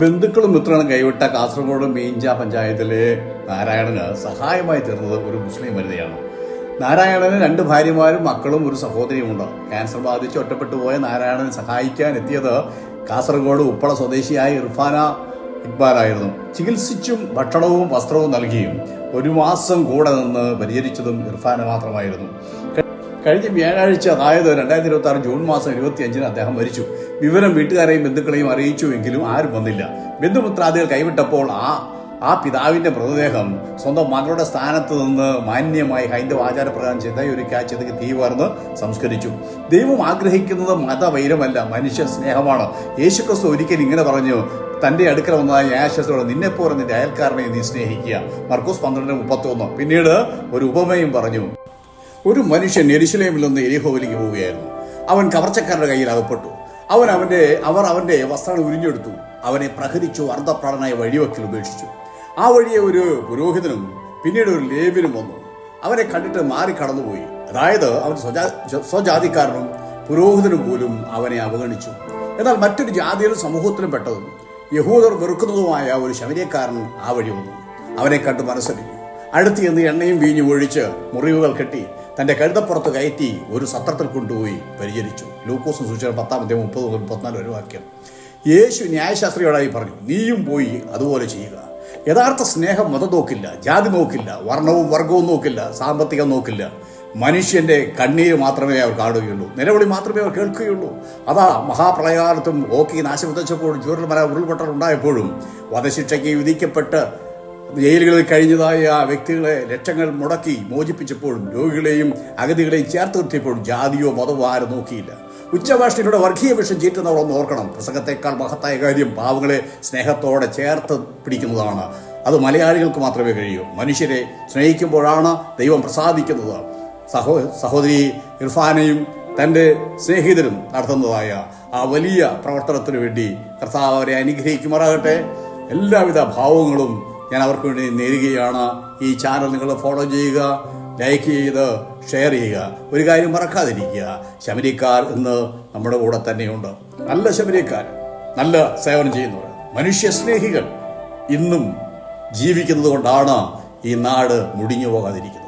ബന്ധുക്കളും മിത്രങ്ങളും കൈവിട്ട കാസർഗോഡ് മീഞ്ച പഞ്ചായത്തിലെ നാരായണന് സഹായമായി തീർന്നത് ഒരു മുസ്ലിം വനിതയാണ്. നാരായണന് 2 ഭാര്യമാരും മക്കളും ഒരു സഹോദരിയുമുണ്ട്. ക്യാൻസർ ബാധിച്ച് ഒറ്റപ്പെട്ടു പോയ നാരായണനെ സഹായിക്കാൻ എത്തിയത് കാസർഗോഡ് ഉപ്പള സ്വദേശിയായ ഇർഫാന ഇക്ബാലായിരുന്നു. ചികിത്സിച്ചും ഭക്ഷണവും വസ്ത്രവും നൽകിയും 1 മാസം കൂടെ നിന്ന് പരിചരിച്ചതും ഇർഫാന മാത്രമായിരുന്നു. കഴിഞ്ഞ വ്യാഴാഴ്ച, അതായത് 2026 ജൂൺ മാസം 25-ന് അദ്ദേഹം മരിച്ചു. വിവരം വീട്ടുകാരെയും ബന്ധുക്കളെയും അറിയിച്ചുവെങ്കിലും ആരും വന്നില്ല. ബന്ധുമിത്രാദികൾ കൈവിട്ടപ്പോൾ ആ പിതാവിന്റെ മൃതദേഹം സ്വന്തം മകളുടെ സ്ഥാനത്ത് നിന്ന് മാന്യമായി ഹൈന്ദവ ആചാരപ്രകാരം ചിതയൊരുക്കി തീ വാർന്ന് സംസ്കരിച്ചു. ദൈവം ആഗ്രഹിക്കുന്നത് മതവൈരമല്ല, മനുഷ്യ സ്നേഹമാണ്. യേശുക്രിസ്തു ഒരിക്കൽ ഇങ്ങനെ പറഞ്ഞു, തന്റെ അടുക്കൽ വന്നതായ ന്യായശാസ്ത്രത്തോടെ നിന്നെപ്പോലെ നിന്റെ അയൽക്കാരനെ നീ സ്നേഹിക്കുക. മർക്കോസ് 12:31. പിന്നീട് ഒരു ഉപമയും പറഞ്ഞു. ഒരു മനുഷ്യൻ യെരുശലേമിൽ നിന്ന് എരിഹോവിലേക്ക് പോവുകയായിരുന്നു. അവൻ കവർച്ചക്കാരുടെ കയ്യിൽ അകപ്പെട്ടു. അവർ അവന്റെ വസ്ത്രങ്ങൾ ഉരിഞ്ഞെടുത്തു. അവനെ പ്രഹരിച്ചു, അർദ്ധപ്രാണനായി വഴിവക്കിൽ ഉപേക്ഷിച്ചു. ആ വഴിയെ ഒരു പുരോഹിതനും പിന്നീട് ഒരു ലേവ്യനും വന്നു. അവനെ കണ്ടിട്ട് മാറിക്കടന്നുപോയി. അതായത് അവൻ സ്വജാതിക്കാരനും പുരോഹിതനും പോലും അവനെ അവഗണിച്ചു. എന്നാൽ മറ്റൊരു ജാതിയിലും സമൂഹത്തിലും പെട്ടതും യഹൂദർ വെറുക്കുന്നതുമായ ഒരു ശമര്യക്കാരൻ ആ വഴി വന്നു. അവനെ കണ്ട് മനസ്സലിഞ്ഞു. അടുത്ത് ചെന്ന് എണ്ണയും വീഞ്ഞും ഒഴിച്ച് മുറിവുകൾ കെട്ടി തന്റെ കഴുതപ്പുറത്ത് കയറ്റി ഒരു സത്രത്തിൽ കൊണ്ടുപോയി പരിചരിച്ചു. ലൂക്കോസ് സുവിശേഷം 10:30-34 ഒരു വാക്യം. യേശു ന്യായശാസ്ത്രിയോടായി പറഞ്ഞു, നീയും പോയി അതുപോലെ ചെയ്യുക. യഥാർത്ഥ സ്നേഹം മതം നോക്കില്ല, ജാതി നോക്കില്ല, വർണ്ണവും വർഗവും നോക്കില്ല, സാമ്പത്തികം നോക്കില്ല. മനുഷ്യന്റെ കണ്ണീര് മാത്രമേ അവർ കാണുകയുള്ളൂ, നിലവിളി മാത്രമേ അവർ കേൾക്കുകയുള്ളൂ. അതാ മഹാപ്രളയകാലത്തും ഓക്കി നാശം വിതച്ചപ്പോഴും ചൂരൽമല ഉരുൾപൊട്ടൽ ഉണ്ടായപ്പോഴും വധശിക്ഷയ്ക്ക് വിധിക്കപ്പെട്ട് ജയിലുകളിൽ കഴിഞ്ഞതായ ആ വ്യക്തികളെ ലക്ഷങ്ങൾ മുടക്കി മോചിപ്പിച്ചപ്പോഴും രോഗികളെയും അഗതികളെയും ചേർത്ത് നിർത്തിയപ്പോഴും ജാതിയോ മതമോ ആരും നോക്കിയില്ല. ഉച്ചഭാഷണിയുടെ വർഗീയ വിഷം ചീറ്റുന്നവളൊന്ന് ഓർക്കണം. പ്രസംഗത്തെക്കാൾ മഹത്തായ കാര്യം പാവങ്ങളെ സ്നേഹത്തോടെ ചേർത്ത് പിടിക്കുന്നതാണ്. അത് മലയാളികൾക്ക് മാത്രമേ കഴിയൂ. മനുഷ്യരെ സ്നേഹിക്കുമ്പോഴാണ് ദൈവം പ്രസാദിക്കുന്നത്. സഹോദരി ഇർഫാനയും തൻ്റെ സ്നേഹിതരും നടത്തുന്നതായ ആ വലിയ പ്രവർത്തനത്തിനു വേണ്ടി കർത്താവ് അവരെ അനുഗ്രഹിക്കുമാറാകട്ടെ. എല്ലാവിധ ഭാവങ്ങളും ഞാൻ അവർക്ക് വേണ്ടി നേരുകയാണ്. ഈ ചാനൽ നിങ്ങൾ ഫോളോ ചെയ്യുക, ലൈക്ക് ചെയ്ത് ഷെയർ ചെയ്യുക. ഒരു കാര്യം മറക്കാതിരിക്കുക, ശമരിക്കാർ ഇന്ന് നമ്മുടെ കൂടെ തന്നെയുണ്ട്. നല്ല ശമരിക്കാർ, നല്ല സേവനം ചെയ്യുന്നവർ, മനുഷ്യ സ്നേഹികൾ ഇന്നും ജീവിക്കുന്നത് കൊണ്ടാണ് ഈ നാട് മുടിഞ്ഞു പോകാതിരിക്കുന്നത്.